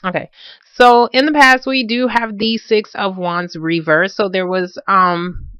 Okay. So in the past we do have the Six of Wands reverse. So there was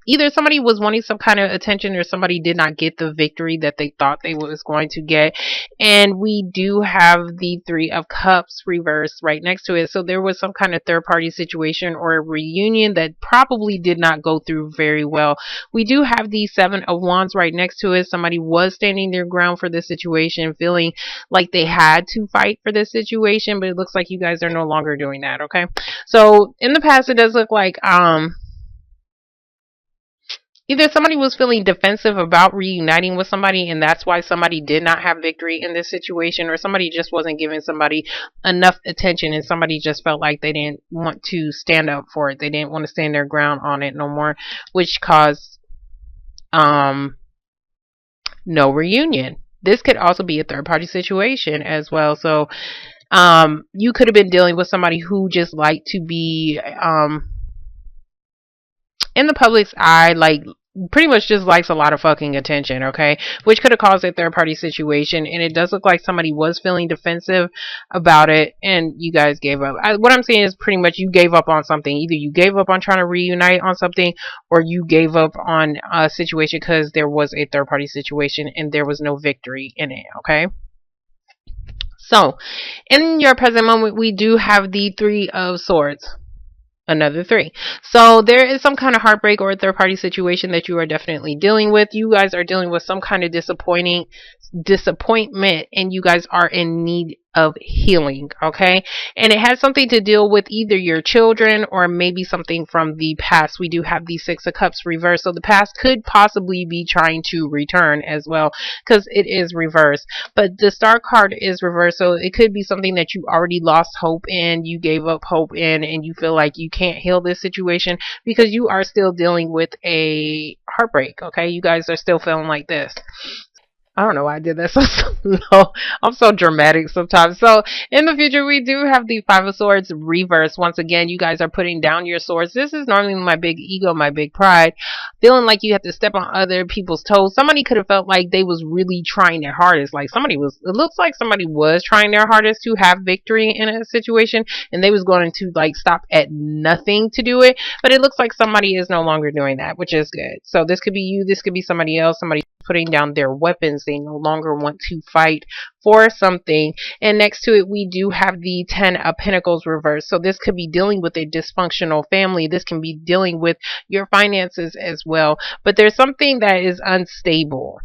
either somebody was wanting some kind of attention or somebody did not get the victory that they thought they was going to get. And we do have the Three of Cups reverse right next to it. So there was some kind of third party situation or a reunion that probably did not go through very well. We do have the Seven of Wands right next to it. Somebody was standing their ground for this situation, feeling like they had to fight for this situation, but it looks like you guys are no longer doing that. Okay, so in the past it does look like either somebody was feeling defensive about reuniting with somebody and that's why somebody did not have victory in this situation, or somebody just wasn't giving somebody enough attention and somebody just felt like they didn't want to stand up for it, they didn't want to stand their ground on it no more, which caused um no reunion. This could also be a third party situation as well. So you could have been dealing with somebody who just liked to be in the public's eye, like pretty much just likes a lot of fucking attention, okay? Which could have caused a third party situation, and it does look like somebody was feeling defensive about it, and you guys gave up. What I'm saying is pretty much you gave up on something. Either you gave up on trying to reunite on something, or you gave up on a situation because there was a third party situation and there was no victory in it, okay? So, in your present moment, we do have the Three of Swords. Another three. So there is some kind of heartbreak or a third party situation that you are definitely dealing with. You guys are dealing with some kind of disappointment, and you guys are in need of healing, okay? And it has something to deal with either your children or maybe something from the past. We do have the Six of Cups reversed, so the past could possibly be trying to return as well because it is reversed. But the Star card is reversed, so it could be something that you already lost hope in, you gave up hope in, and you feel like you can't heal this situation because you are still dealing with a heartbreak, okay? You guys are still feeling like this. I don't know why I did that so slow. I'm so dramatic sometimes. So in the future, we do have the Five of Swords reverse. Once again, you guys are putting down your swords. This is normally my big ego, my big pride, feeling like you have to step on other people's toes. Somebody could have felt like they was really trying their hardest. Like somebody was, it looks like somebody was trying their hardest to have victory in a situation, and they was going to like stop at nothing to do it. But it looks like somebody is no longer doing that, which is good. So this could be you. This could be somebody else. Somebody putting down their weapons. They no longer want to fight for something. And next to it, we do have the Ten of Pentacles reversed. So this could be dealing with a dysfunctional family. This can be dealing with your finances as well. But there's something that is unstable.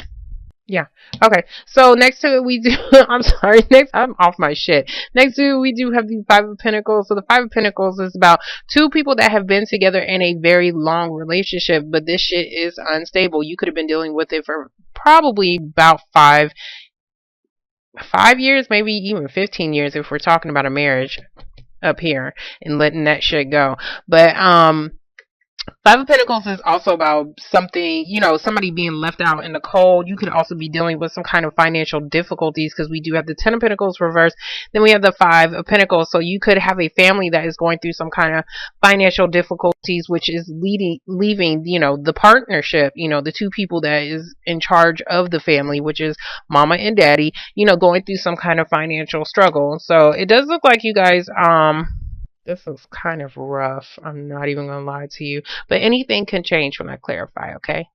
Yeah. Okay. So next to it, we do. I'm sorry. Next, I'm off my shit. Next to it, we do have the Five of Pentacles. So the Five of Pentacles is about two people that have been together in a very long relationship, but this shit is unstable. You could have been dealing with it for probably about 5 years, maybe even 15 years if we're talking about a marriage up here and letting that shit go. But Five of Pentacles is also about something, somebody being left out in the cold. You could also be dealing with some kind of financial difficulties because we do have the Ten of Pentacles reversed. Then we have the Five of Pentacles. So you could have a family that is going through some kind of financial difficulties, which is leaving, the partnership, the two people that is in charge of the family, which is mama and daddy, going through some kind of financial struggle. So it does look like you guys, this is kind of rough. I'm not even going to lie to you. But anything can change when I clarify, okay?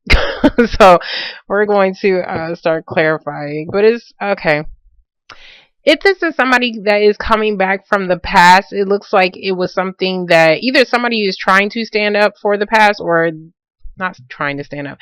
So we're going to start clarifying. But it's okay. If this is somebody that is coming back from the past, it looks like it was something that either somebody is trying to stand up for the past or not trying to stand up.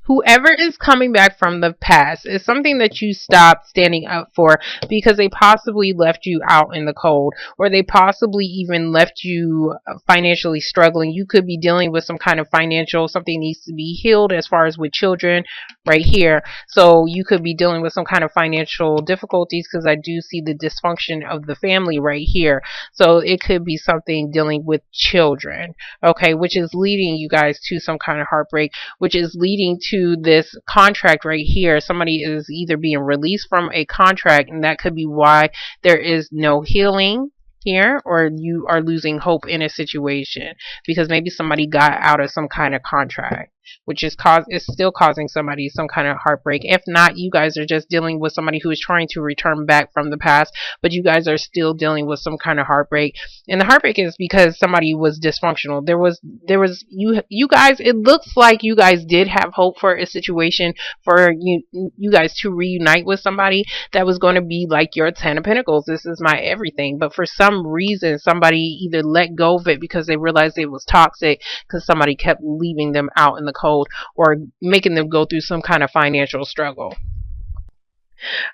Whoever is coming back from the past is something that you stopped standing up for because they possibly left you out in the cold, or they possibly even left you financially struggling. You could be dealing with some kind of financial, something needs to be healed as far as with children right here. So you could be dealing with some kind of financial difficulties because I do see the dysfunction of the family right here. So it could be something dealing with children, okay, which is leading you guys to some kind of heartbreak, which is leading to this contract right here. Somebody is either being released from a contract, and that could be why there is no healing here, or you are losing hope in a situation because maybe somebody got out of some kind of contract. which is still causing somebody some kind of heartbreak. If not, you guys are just dealing with somebody who is trying to return back from the past, but you guys are still dealing with some kind of heartbreak. And the heartbreak is because somebody was dysfunctional. You guys, it looks like you guys did have hope for a situation for you guys to reunite with somebody that was going to be like your 10 of Pentacles. This is my everything. But for some reason, somebody either let go of it because they realized it was toxic, because somebody kept leaving them out in the cold, or making them go through some kind of financial struggle.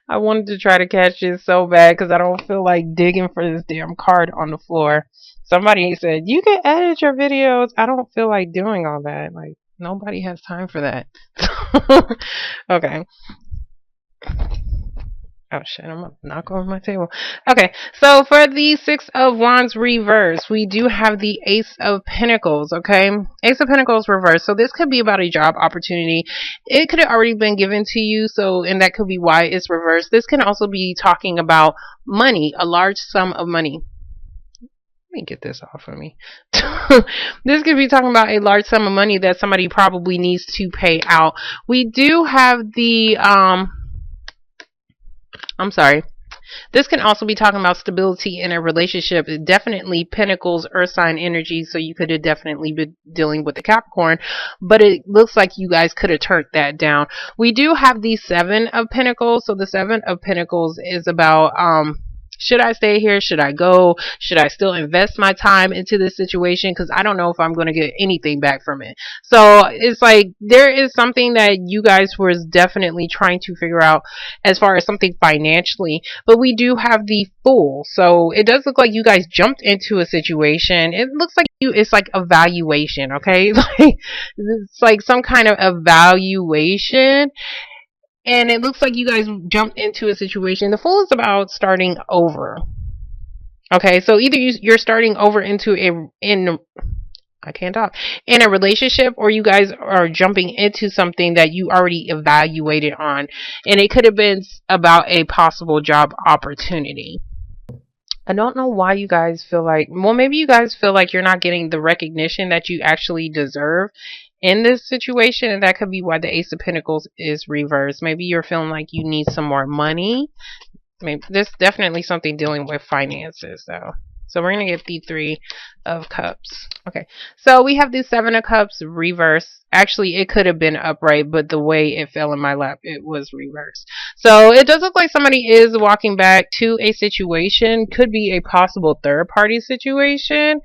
I wanted to try to catch it so bad because I don't feel like digging for this damn card on the floor. Somebody said, you can edit your videos. I don't feel like doing all that. Like, nobody has time for that. Okay. Oh shit, I'm gonna knock over my table. Okay, so for the Six of Wands reverse, we do have the Ace of Pentacles, okay? Ace of Pentacles reverse. So this could be about a job opportunity. It could have already been given to you, and that could be why it's reversed. This can also be talking about money, a large sum of money. Let me get this off of me. This could be talking about a large sum of money that somebody probably needs to pay out. We do have the I'm sorry. This can also be talking about stability in a relationship. Definitely Pentacles, Earth sign energy, so you could have definitely been dealing with the Capricorn, but it looks like you guys could have turned that down. We do have the Seven of Pentacles, so the Seven of Pentacles is about should I stay here? Should I go? Should I still invest my time into this situation? Because I don't know if I'm going to get anything back from it. So it's like there is something that you guys were definitely trying to figure out as far as something financially. But we do have the Fool. So it does look like you guys jumped into a situation. It looks like it's like evaluation, okay? Like it's like some kind of evaluation. And it looks like you guys jumped into a situation. The Fool is about starting over. Okay, so either you're starting over I can't talk, in a relationship, or you guys are jumping into something that you already evaluated on. And it could have been about a possible job opportunity. I don't know why you guys feel like, well, maybe you guys feel like you're not getting the recognition that you actually deserve in this situation, and that could be why the Ace of Pentacles is reversed. Maybe you're feeling like you need some more money. Maybe there's definitely something dealing with finances, though. So we're going to get the Three of Cups. Okay, so we have the Seven of Cups reverse. Actually, it could have been upright, but the way it fell in my lap, it was reversed. So it does look like somebody is walking back to a situation. Could be a possible third-party situation,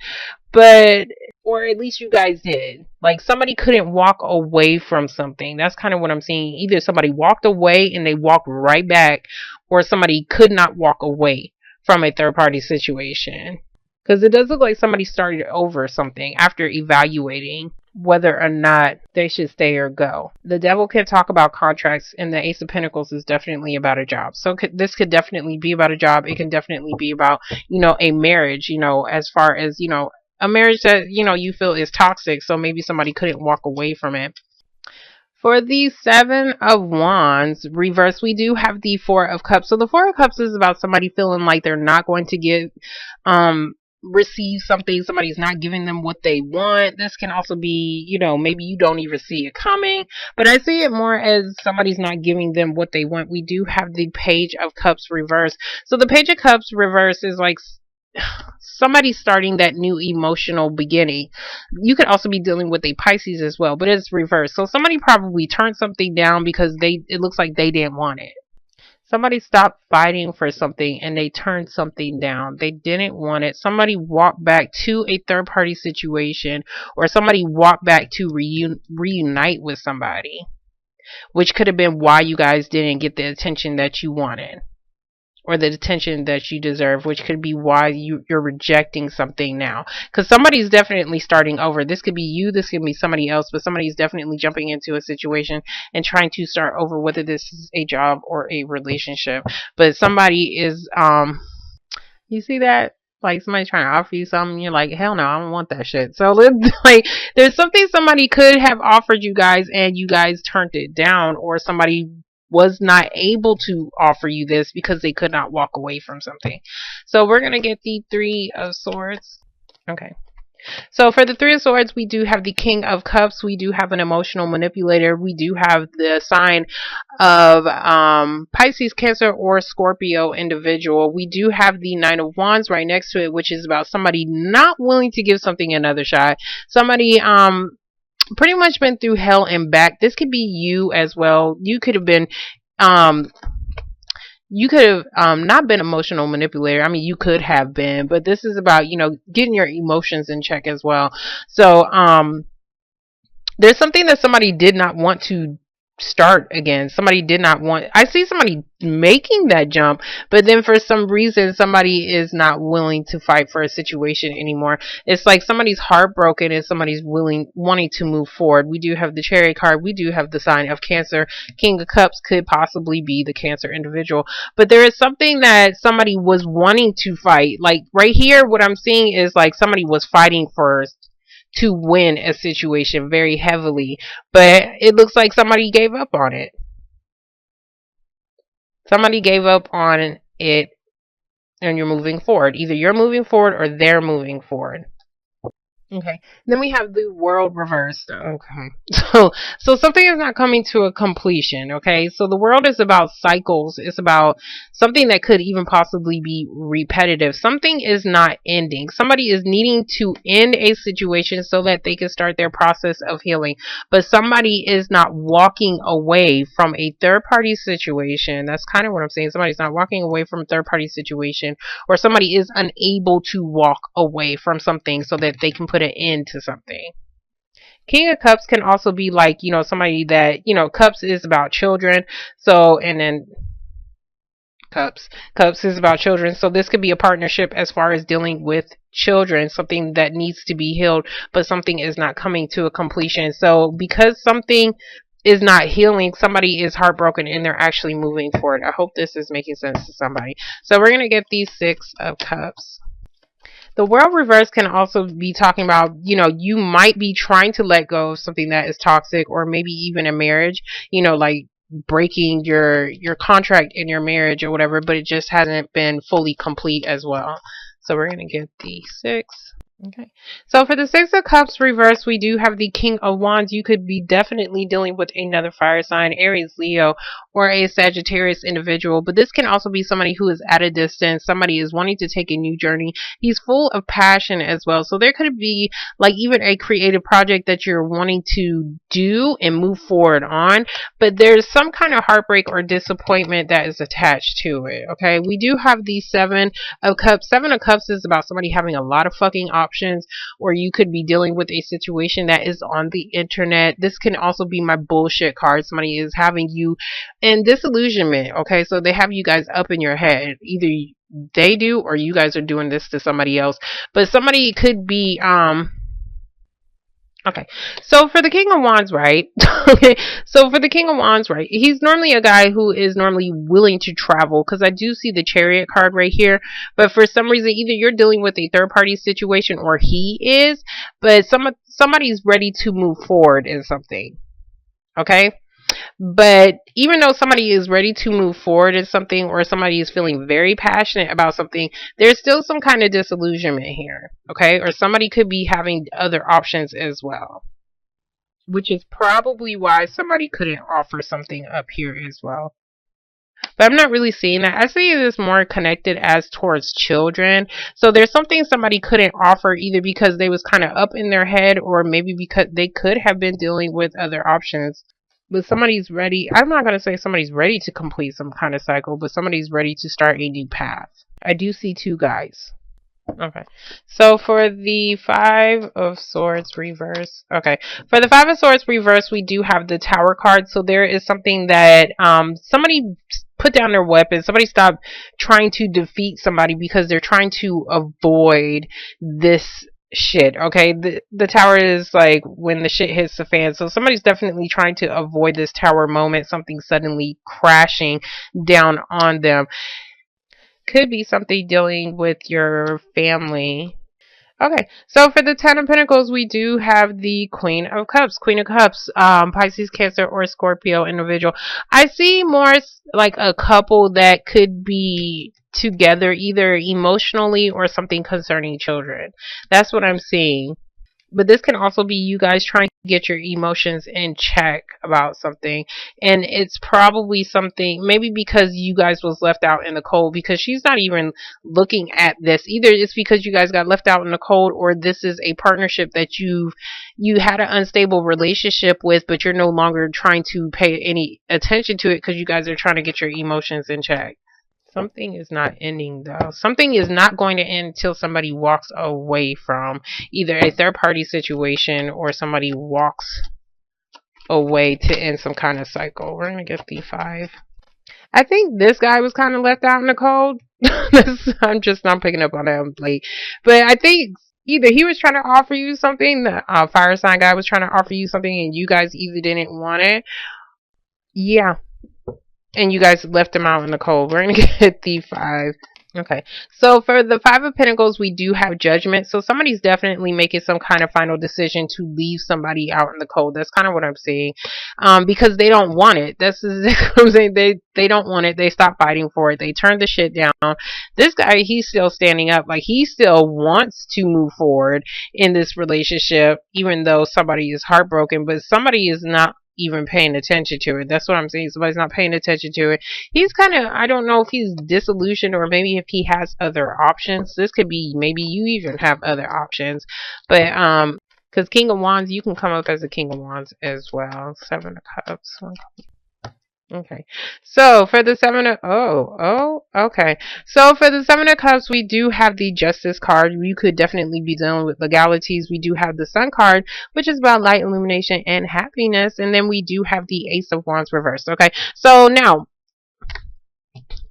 but or at least you guys did. Like somebody couldn't walk away from something. That's kind of what I'm seeing. Either somebody walked away and they walked right back, or somebody could not walk away from a third-party situation. Because it does look like somebody started over something after evaluating whether or not they should stay or go. The Devil can talk about contracts, and the Ace of Pentacles is definitely about a job. So this could definitely be about a job. It can definitely be about, a marriage, as far as, a marriage that, you feel is toxic. So maybe somebody couldn't walk away from it. For the Seven of Wands reverse, we do have the Four of Cups. So the Four of Cups is about somebody feeling like they're not going to receive something. Somebody's not giving them what they want. This can also be, maybe you don't even see it coming, but I see it more as somebody's not giving them what they want. We do have the Page of Cups reverse. So the Page of Cups reverse is like somebody starting that new emotional beginning. You could also be dealing with a Pisces as well, but it's reversed. So somebody probably turned something down because it looks like they didn't want it. Somebody stopped fighting for something and they turned something down. They didn't want it. Somebody walked back to a third party situation, or somebody walked back to reunite with somebody, which could have been why you guys didn't get the attention that you wanted, or the attention that you deserve, which could be why you're rejecting something now. Because somebody's definitely starting over. This could be you, this could be somebody else, but somebody's definitely jumping into a situation and trying to start over, whether this is a job or a relationship. But somebody is, you see that? Like somebody trying to offer you something, you're like, hell no, I don't want that shit. So like, there's something somebody could have offered you guys and you guys turned it down, or somebody was not able to offer you this because they could not walk away from something. So we're going to get the Three of Swords. Okay. So for the Three of Swords, we do have the King of Cups. We do have an emotional manipulator. We do have the sign of Pisces, Cancer, or Scorpio individual. We do have the Nine of Wands right next to it, which is about somebody not willing to give something another shot. Somebody pretty much been through hell and back. This could be you as well. You could have been um not been emotional manipulator. I mean, you could have been, but this is about, getting your emotions in check as well. So there's something that somebody did not want to start again. Somebody did not want, I see somebody making that jump, but then for some reason somebody is not willing to fight for a situation anymore. It's like somebody's heartbroken and somebody's wanting to move forward. We do have the Chariot card. We do have the sign of Cancer. King of Cups could possibly be the Cancer individual, but there is something that somebody was wanting to fight. Like right here, what I'm seeing is like somebody was fighting first to win a situation very heavily, but it looks like somebody gave up on it. Somebody gave up on it, and you're moving forward. Either you're moving forward or they're moving forward. Okay. Then we have the world reversed. Okay. So something is not coming to a completion. Okay. So the world is about cycles. It's about something that could even possibly be repetitive. Something is not ending. Somebody is needing to end a situation so that they can start their process of healing. But somebody is not walking away from a third party situation. That's kind of what I'm saying. Somebody's not walking away from a third party situation, or somebody is unable to walk away from something so that they can put an end to something. King of Cups can also be like, somebody that, Cups is about children. So, and then Cups is about children. So this could be a partnership as far as dealing with children, something that needs to be healed, but something is not coming to a completion. So because something is not healing, somebody is heartbroken and they're actually moving forward. I hope this is making sense to somebody. So we're going to get these Six of Cups. The world reverse can also be talking about, you might be trying to let go of something that is toxic, or maybe even a marriage, like breaking your contract in your marriage or whatever, but it just hasn't been fully complete as well. So we're going to get the Six. Okay. So for the Six of Cups reverse, we do have the King of Wands. You could be definitely dealing with another fire sign, Aries, Leo, or a Sagittarius individual. But this can also be somebody who is at a distance. Somebody is wanting to take a new journey. He's full of passion as well. So there could be like even a creative project that you're wanting to do and move forward on. But there's some kind of heartbreak or disappointment that is attached to it. Okay. We do have the Seven of Cups. Seven of Cups is about somebody having a lot of fucking options, or you could be dealing with a situation that is on the internet. This can also be my bullshit card. Somebody is having you in disillusionment. Okay, so they have you guys up in your head. Either they do or you guys are doing this to somebody else. But somebody could be okay, so for the King of Wands, right? Okay, so for the King of Wands, right? He's normally a guy who is normally willing to travel, because I do see the Chariot card right here. But for some reason, either you're dealing with a third party situation or he is. But somebody's ready to move forward in something. Okay. But even though somebody is ready to move forward in something, or somebody is feeling very passionate about something, there's still some kind of disillusionment here. Okay. Or somebody could be having other options as well, which is probably why somebody couldn't offer something up here as well. But I'm not really seeing that. I see it as more connected as towards children. So there's something somebody couldn't offer, either because they was kind of up in their head, or maybe because they could have been dealing with other options. But somebody's ready. I'm not going to say somebody's ready to complete some kind of cycle, but somebody's ready to start a new path. I do see two guys. Okay. So for the Five of Swords reverse. Okay. For the Five of Swords reverse, we do have the Tower card. So there is something that somebody put down their weapon. Somebody stopped trying to defeat somebody because they're trying to avoid this shit. Okay, the tower is like when the shit hits the fan. So somebody's definitely trying to avoid this tower moment, something suddenly crashing down on them. Could be something dealing with your family. Okay, so for the Ten of Pentacles, we do have the Queen of Cups. Queen of Cups, Pisces, Cancer, or Scorpio individual. I see more like a couple that could be together, either emotionally or something concerning children. That's what I'm seeing. But this can also be you guys trying to get your emotions in check about something. And it's probably something, maybe because you guys was left out in the cold, because she's not even looking at this. Either it's because you guys got left out in the cold, or this is a partnership that you had an unstable relationship with, but you're no longer trying to pay any attention to it because you guys are trying to get your emotions in check. Something is not ending though. Something is not going to end until somebody walks away from either a third party situation or somebody walks away to end some kind of cycle. We're going to get the 5. I think this guy was kind of left out in the cold. I'm just not picking up on that late. But I think either he was trying to offer you something, the fire sign guy was trying to offer you something, and you guys either didn't want it. Yeah. And you guys left him out in the cold. We're going to get the 5. Okay. So for the 5 of Pentacles, we do have Judgment. So somebody's definitely making some kind of final decision to leave somebody out in the cold. That's kind of what I'm seeing. Because they don't want it. That's what I'm saying. They don't want it. They stop fighting for it. They turn the shit down. This guy, he's still standing up. Like, he still wants to move forward in this relationship, even though somebody is heartbroken. But somebody is not even paying attention to it. That's what I'm saying. Somebody's not paying attention to it. He's kind of, I don't know if he's disillusioned or maybe if he has other options. This could be, maybe you even have other options. But because King of Wands, you can come up as a King of Wands as well. 7 of Cups. Okay, so for the 7 of, okay. So for the 7 of Cups, we do have the Justice card. You could definitely be dealing with legalities. We do have the Sun card, which is about light, illumination, and happiness. And then we do have the Ace of Wands reversed. Okay, so now,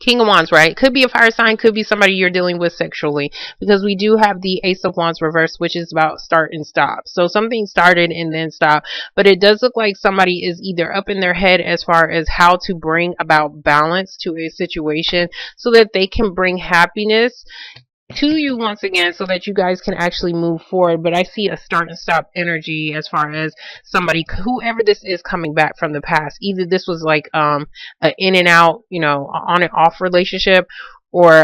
King of Wands, right? Could be a fire sign, could be somebody you're dealing with sexually, because we do have the Ace of Wands reversed, which is about start and stop. So something started and then stopped, but it does look like somebody is either up in their head as far as how to bring about balance to a situation so that they can bring happiness to you once again, so that you guys can actually move forward. But I see a start and stop energy as far as somebody, whoever this is, coming back from the past. Either this was like an in and out, you know, on and off relationship, or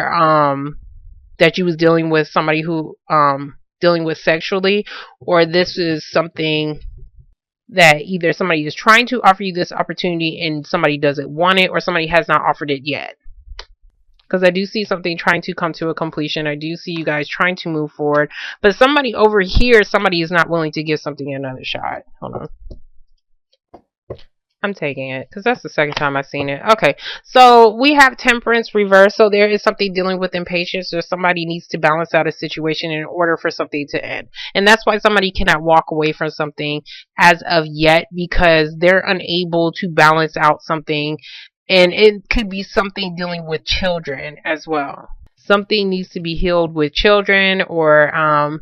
that you was dealing with somebody who dealing with sexually, or this is something that either somebody is trying to offer you this opportunity and somebody doesn't want it, or somebody has not offered it yet. Because I do see something trying to come to a completion. I do see you guys trying to move forward. But somebody over here, somebody is not willing to give something another shot. Hold on. I'm taking it because that's the second time I've seen it. Okay, so we have Temperance reversed. So there is something dealing with impatience, or somebody needs to balance out a situation in order for something to end. And that's why somebody cannot walk away from something as of yet, because they're unable to balance out something. And it could be something dealing with children as well. Something needs to be healed with children, or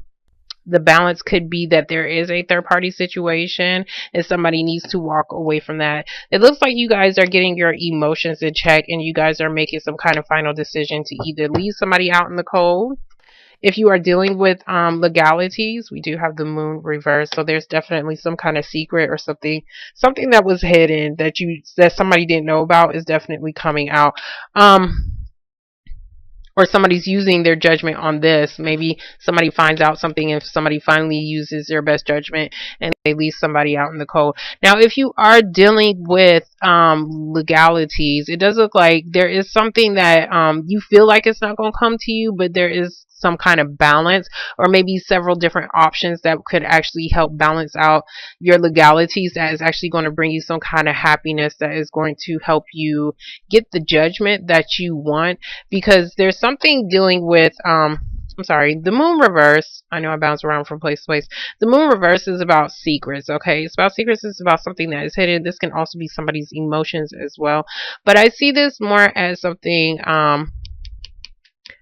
the balance could be that there is a third party situation and somebody needs to walk away from that. It looks like you guys are getting your emotions in check, and you guys are making some kind of final decision to either leave somebody out in the cold. If you are dealing with legalities, we do have the Moon reversed. So there's definitely some kind of secret or something that was hidden that somebody didn't know about is definitely coming out. Or somebody's using their judgment on this. Maybe somebody finds out something, if somebody finally uses their best judgment and they leave somebody out in the cold. Now, if you are dealing with legalities, it does look like there is something that you feel like it's not going to come to you, but there is some kind of balance, or maybe several different options that could actually help balance out your legalities, that is actually going to bring you some kind of happiness, that is going to help you get the judgment that you want. Because there's something dealing with I'm sorry, the Moon reverse. I know I bounce around from place to place. The Moon reverse is about secrets, okay? It's about secrets. It's about something that is hidden. This can also be somebody's emotions as well. But I see this more as something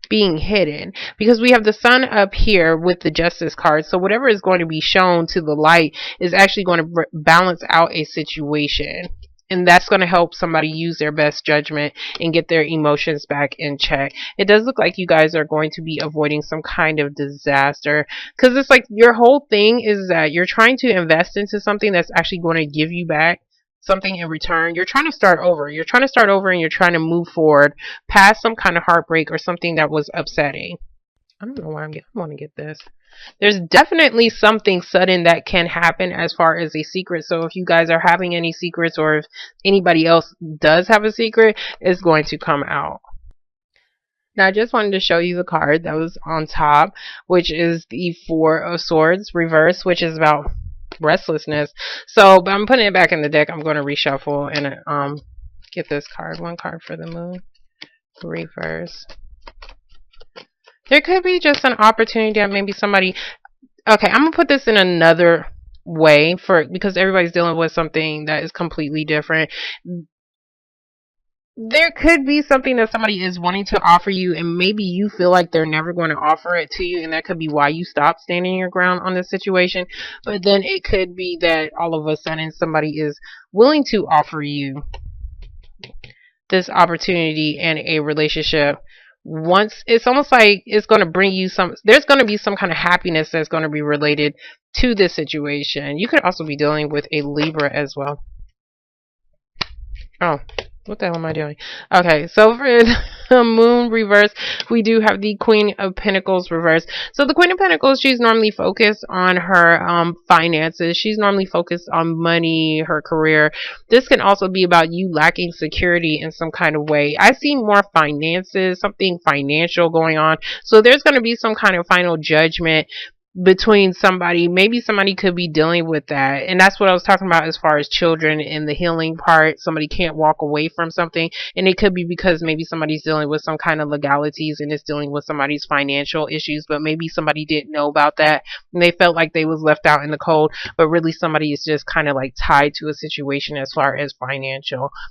being hidden, because we have the Sun up here with the Justice card. So whatever is going to be shown to the light is actually going to balance out a situation. And that's going to help somebody use their best judgment and get their emotions back in check. It does look like you guys are going to be avoiding some kind of disaster, because it's like your whole thing is that you're trying to invest into something that's actually going to give you back something in return. You're trying to start over. You're trying to start over and you're trying to move forward past some kind of heartbreak or something that was upsetting. I don't know why I want to get this. There's definitely something sudden that can happen as far as a secret. So if you guys are having any secrets, or if anybody else does have a secret, it's going to come out. Now I just wanted to show you the card that was on top, which is the Four of Swords reverse, which is about restlessness. So, but I'm putting it back in the deck. I'm going to reshuffle and get this card. One card for the Moon reverse. There could be just an opportunity that maybe somebody. Okay, I'm gonna put this in another way because everybody's dealing with something that is completely different. There could be something that somebody is wanting to offer you, and maybe you feel like they're never going to offer it to you, and that could be why you stop standing your ground on this situation. But then it could be that all of a sudden somebody is willing to offer you this opportunity and a relationship. Once it's almost like it's going to bring you there's going to be some kind of happiness that's going to be related to this situation. You could also be dealing with a Libra as well. Oh, what the hell am I doing? Okay, so for the Moon reverse, we do have the Queen of Pentacles reverse. So the Queen of Pentacles, she's normally focused on her finances. She's normally focused on money, her career. This can also be about you lacking security in some kind of way. I see more finances, something financial going on. So there's going to be some kind of final judgment between somebody. Maybe somebody could be dealing with that, and that's what I was talking about as far as children and the healing part. Somebody can't walk away from something, and it could be because maybe somebody's dealing with some kind of legalities and is dealing with somebody's financial issues, but maybe somebody didn't know about that and they felt like they was left out in the cold, but really somebody is just kind of like tied to a situation as far as financial.